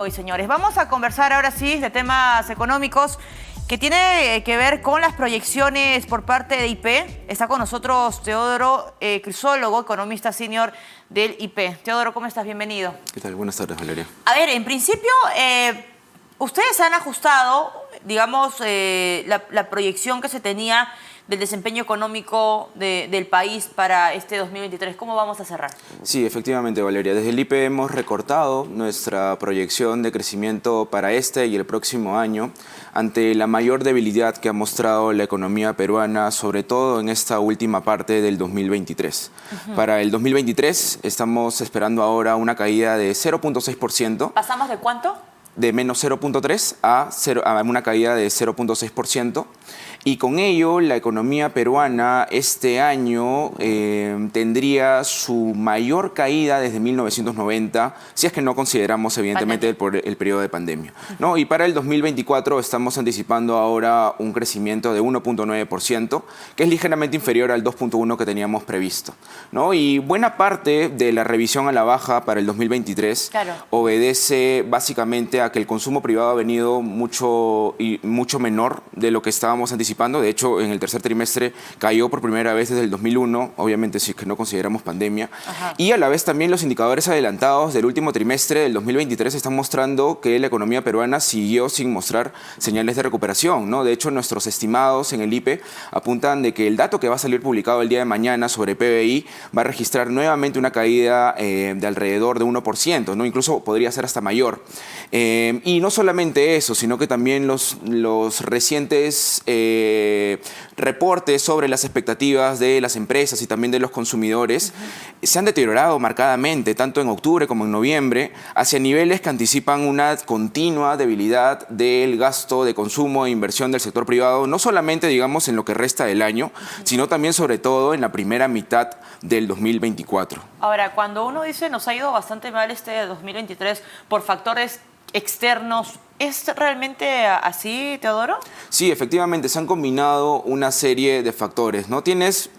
Hoy, señores, vamos a conversar ahora sí de temas económicos que tiene que ver con las proyecciones por parte de IP. Está con nosotros Teodoro Crisólogo, economista senior del IP. Teodoro, ¿cómo estás? Bienvenido. ¿Qué tal? Buenas tardes, Valeria. A ver, en principio, ustedes han ajustado, digamos, la proyección que se tenía del desempeño económico del país para este 2023. ¿Cómo vamos a cerrar? Sí, efectivamente, Valeria. Desde el IPE hemos recortado nuestra proyección de crecimiento para este y el próximo año ante la mayor debilidad que ha mostrado la economía peruana, sobre todo en esta última parte del 2023. Para el 2023 estamos esperando ahora una caída de 0.6%. ¿Pasamos de cuánto? De menos 0.3 a una caída de 0.6%. Y con ello, la economía peruana este año tendría su mayor caída desde 1990, si es que no consideramos evidentemente el periodo de pandemia, ¿no? Y para el 2024 estamos anticipando ahora un crecimiento de 1.9%, que es ligeramente inferior al 2.1% que teníamos previsto, ¿no? Y buena parte de la revisión a la baja para el 2023 obedece básicamente a que el consumo privado ha venido mucho menor de lo que estábamos anticipando. De hecho, en el tercer trimestre cayó por primera vez desde el 2001, obviamente si es que no consideramos pandemia. Y a la vez también los indicadores adelantados del último trimestre del 2023 están mostrando que la economía peruana siguió sin mostrar señales de recuperación, ¿no? De hecho, nuestros estimados en el IPE apuntan de que el dato que va a salir publicado el día de mañana sobre PBI va a registrar nuevamente una caída de alrededor de 1%, ¿no? Incluso podría ser hasta mayor. Y no solamente eso, sino que también los recientes reportes sobre las expectativas de las empresas y también de los consumidores se han deteriorado marcadamente, tanto en octubre como en noviembre, hacia niveles que anticipan una continua debilidad del gasto de consumo e inversión del sector privado, no solamente, digamos, en lo que resta del año, sino también, sobre todo, en la primera mitad del 2024. Ahora, cuando uno dice nos ha ido bastante mal este 2023 por factores externos, ¿es realmente así, Teodoro? Sí, efectivamente, se han combinado una serie de factores, ¿no? Tienes,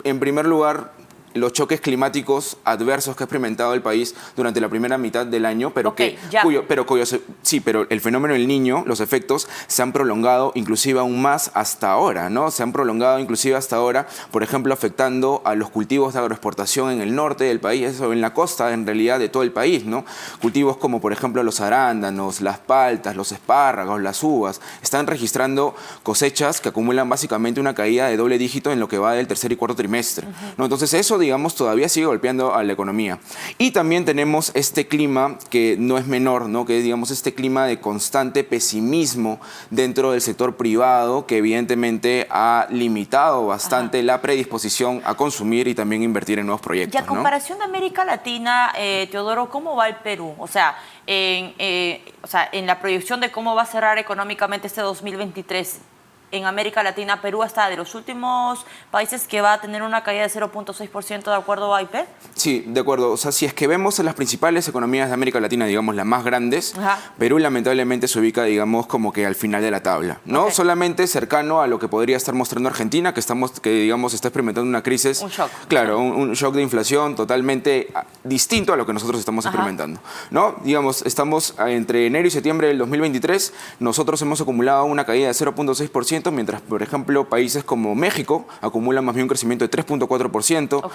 en primer lugar, los choques climáticos adversos que ha experimentado el país durante la primera mitad del año, pero pero el fenómeno del Niño, los efectos, se han prolongado inclusive aún más hasta ahora, ¿no? Se han prolongado inclusive hasta ahora, por ejemplo, afectando a los cultivos de agroexportación en el norte del país, o en la costa, en realidad, de todo el país, ¿no? Cultivos como, por ejemplo, los arándanos, las paltas, los espárragos, las uvas, están registrando cosechas que acumulan básicamente una caída de doble dígito en lo que va del tercer y cuarto trimestre, ¿no? Entonces eso, digamos, todavía sigue golpeando a la economía. Y también tenemos este clima que no es menor, ¿no? Que es, digamos, este clima de constante pesimismo dentro del sector privado que evidentemente ha limitado bastante la predisposición a consumir y también invertir en nuevos proyectos. Y a comparación de América Latina, Teodoro, ¿cómo va el Perú? O sea, en la proyección de cómo va a cerrar económicamente este 2023, en América Latina, Perú está de los últimos países que va a tener una caída de 0.6% de acuerdo a IP. Sí, de acuerdo. O sea, si es que vemos en las principales economías de América Latina, digamos, las más grandes, Perú lamentablemente se ubica, digamos, como que al final de la tabla, ¿no? Solamente cercano a lo que podría estar mostrando Argentina, que digamos, está experimentando una crisis. Un shock. Claro, un shock de inflación totalmente distinto a lo que nosotros estamos experimentando, ¿no? Digamos, estamos entre enero y septiembre del 2023, nosotros hemos acumulado una caída de 0.6%, mientras, por ejemplo, países como México acumulan más bien un crecimiento de 3.4%,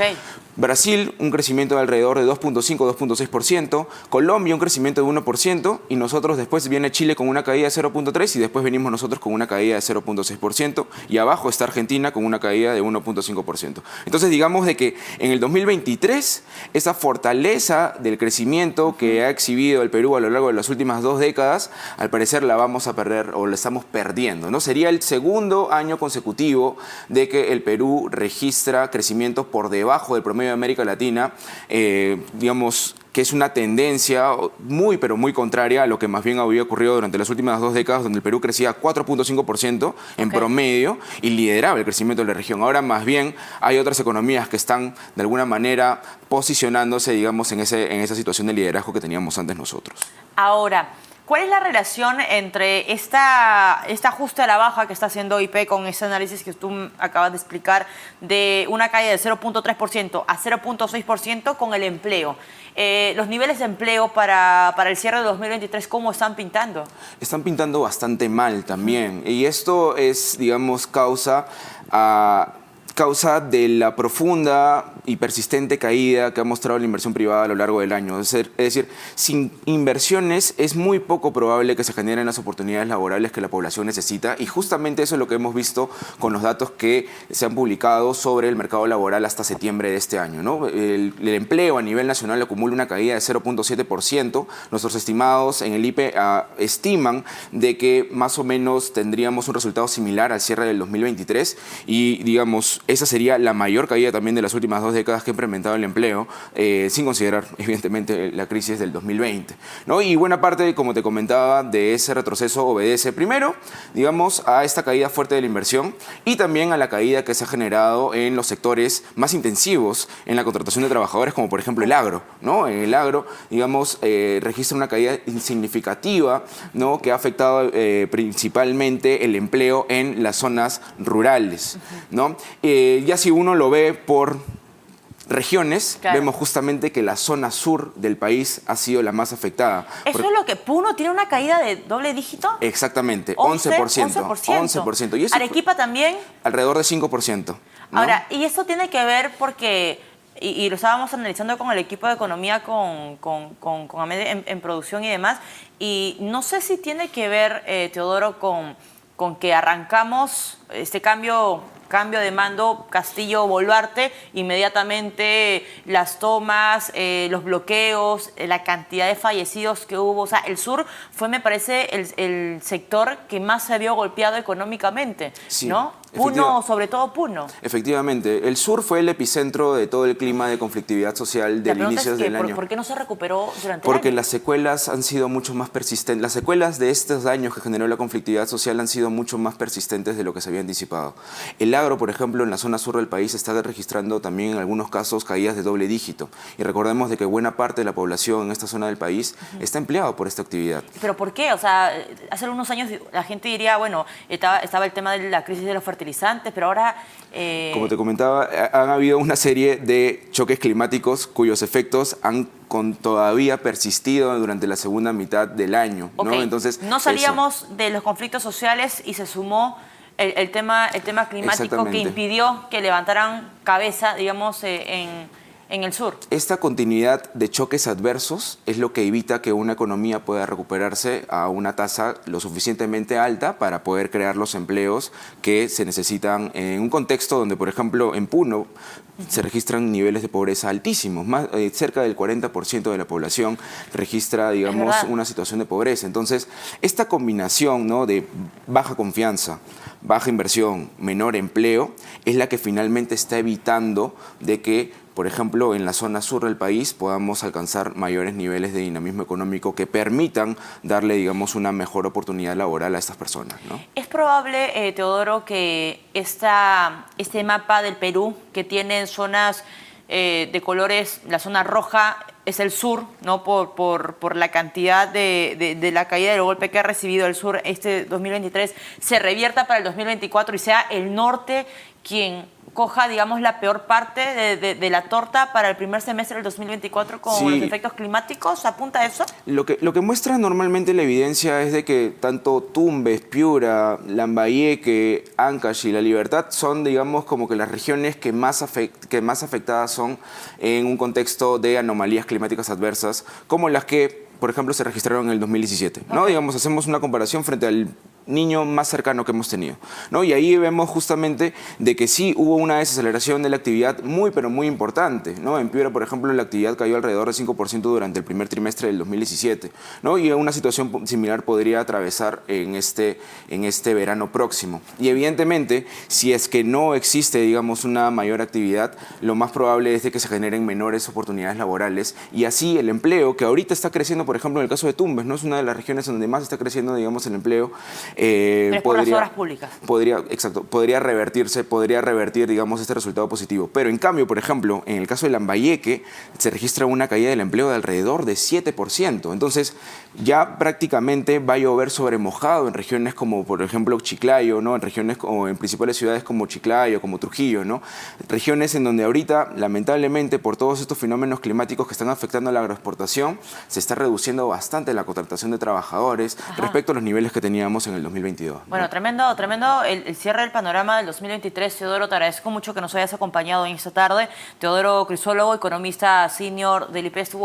Brasil un crecimiento de alrededor de 2.5-2.6%, Colombia un crecimiento de 1%, y nosotros después viene Chile con una caída de 0.3% y después venimos nosotros con una caída de 0.6%, y abajo está Argentina con una caída de 1.5%. Entonces, digamos de que en el 2023 esa fortaleza del crecimiento que ha exhibido el Perú a lo largo de las últimas 2 décadas, al parecer la vamos a perder o la estamos perdiendo, ¿no? Sería el segundo año consecutivo de que el Perú registra crecimiento por debajo del promedio de América Latina, digamos, que es una tendencia muy, pero muy contraria a lo que más bien había ocurrido durante las últimas 2 décadas, donde el Perú crecía 4.5% en promedio y lideraba el crecimiento de la región. Ahora más bien hay otras economías que están de alguna manera posicionándose, digamos, en esa situación de liderazgo que teníamos antes nosotros. Ahora, ¿Cuál es la relación entre este ajuste a la baja que está haciendo IP con ese análisis que tú acabas de explicar de una caída de 0.3% a 0.6% con el empleo? Los niveles de empleo para el cierre de 2023, ¿cómo están pintando? Están pintando bastante mal también. Y esto es, digamos, causa de la profunda y persistente caída que ha mostrado la inversión privada a lo largo del año. Es decir, sin inversiones es muy poco probable que se generen las oportunidades laborales que la población necesita, y justamente eso es lo que hemos visto con los datos que se han publicado sobre el mercado laboral hasta septiembre de este año, ¿no? El empleo a nivel nacional acumula una caída de 0.7%. Nuestros estimados en el IPE estiman de que más o menos tendríamos un resultado similar al cierre del 2023, y digamos, esa sería la mayor caída también de las últimas 2 décadas que ha implementado el empleo, sin considerar evidentemente la crisis del 2020, ¿no? Y buena parte, como te comentaba, de ese retroceso obedece primero, digamos, a esta caída fuerte de la inversión, y también a la caída que se ha generado en los sectores más intensivos en la contratación de trabajadores, como por ejemplo el agro, ¿no? El agro, digamos, registra una caída significativa, ¿no? Que ha afectado principalmente el empleo en las zonas rurales, ¿no? Ya si uno lo ve por regiones, claro, vemos justamente que la zona sur del país ha sido la más afectada. ¿Eso es lo que Puno tiene una caída de doble dígito? Exactamente, 11%. 11%. ¿Y eso Arequipa también? Alrededor de 5%. ¿no? Ahora, y esto tiene que ver porque, y lo estábamos analizando con el equipo de economía, con Ahmed en producción y demás, y no sé si tiene que ver, Teodoro, con que arrancamos este cambio de mando Castillo-Boluarte, inmediatamente las tomas, los bloqueos, la cantidad de fallecidos que hubo. O sea, el sur fue, me parece, el sector que más se vio golpeado económicamente, sí, ¿no? Puno, sobre todo Puno. Efectivamente, el sur fue el epicentro de todo el clima de conflictividad social del inicio del año. ¿Por qué no se recuperó durante el año? Porque las secuelas han sido mucho más persistentes. Las secuelas de estos daños que generó la conflictividad social han sido mucho más persistentes de lo que se había anticipado. El agro, por ejemplo, en la zona sur del país está registrando también en algunos casos caídas de doble dígito. Y recordemos de que buena parte de la población en esta zona del país está empleado por esta actividad. ¿Pero por qué? O sea, hace algunos años la gente diría, bueno, estaba el tema de la crisis de los fertilizantes, pero ahora... Como te comentaba, han habido una serie de choques climáticos cuyos efectos han todavía persistido durante la segunda mitad del año, ¿no? Okay. Entonces, no salíamos de los conflictos sociales y se sumó el tema climático que impidió que levantaran cabeza, digamos, en el sur. Esta continuidad de choques adversos es lo que evita que una economía pueda recuperarse a una tasa lo suficientemente alta para poder crear los empleos que se necesitan en un contexto donde, por ejemplo, en Puno se registran niveles de pobreza altísimos. Cerca del 40% de la población registra, digamos, una situación de pobreza. Entonces, esta combinación, ¿no?, de baja confianza, baja inversión, menor empleo, es la que finalmente está evitando de que, por ejemplo, en la zona sur del país podamos alcanzar mayores niveles de dinamismo económico que permitan darle, digamos, una mejor oportunidad laboral a estas personas, ¿no? ¿Es probable, Teodoro, que este mapa del Perú, que tiene zonas de colores, la zona roja es el sur, ¿no?, por la cantidad de la caída del golpe que ha recibido el sur este 2023, se revierta para el 2024 y sea el norte quien coja, digamos, la peor parte de la torta para el primer semestre del 2024 con sí, los efectos climáticos? ¿Apunta a eso? Lo que muestra normalmente la evidencia es de que tanto Tumbes, Piura, Lambayeque, Ancash y La Libertad son, digamos, como que las regiones que más afectadas son en un contexto de anomalías climáticas adversas, como las que, por ejemplo, se registraron en el 2017, ¿no? Okay. Digamos, hacemos una comparación frente al niño más cercano que hemos tenido, ¿no? Y ahí vemos justamente de que sí hubo una desaceleración de la actividad muy, pero muy importante, ¿no? En Piura, por ejemplo, la actividad cayó alrededor de 5% durante el primer trimestre del 2017, ¿no? Y una situación similar podría atravesar en este verano próximo. Y evidentemente, si es que no existe, digamos, una mayor actividad, lo más probable es de que se generen menores oportunidades laborales, y así el empleo, que ahorita está creciendo, por ejemplo, en el caso de Tumbes, ¿no?, es una de las regiones donde más está creciendo, digamos, el empleo. Pero es por las obras públicas. Podría revertir, digamos, este resultado positivo. Pero en cambio, por ejemplo, en el caso de Lambayeque, se registra una caída del empleo de alrededor de 7%. Entonces, ya prácticamente va a llover sobre mojado en regiones como, por ejemplo, Chiclayo, ¿no? En principales ciudades como Chiclayo, como Trujillo, ¿no? Regiones en donde ahorita, lamentablemente, por todos estos fenómenos climáticos que están afectando a la agroexportación, se está reduciendo bastante la contratación de trabajadores respecto a los niveles que teníamos en el 2022. ¿no? Bueno, tremendo el cierre del panorama del 2023. Teodoro, te agradezco mucho que nos hayas acompañado en esta tarde. Teodoro Crisólogo, economista senior del IPES, estuvo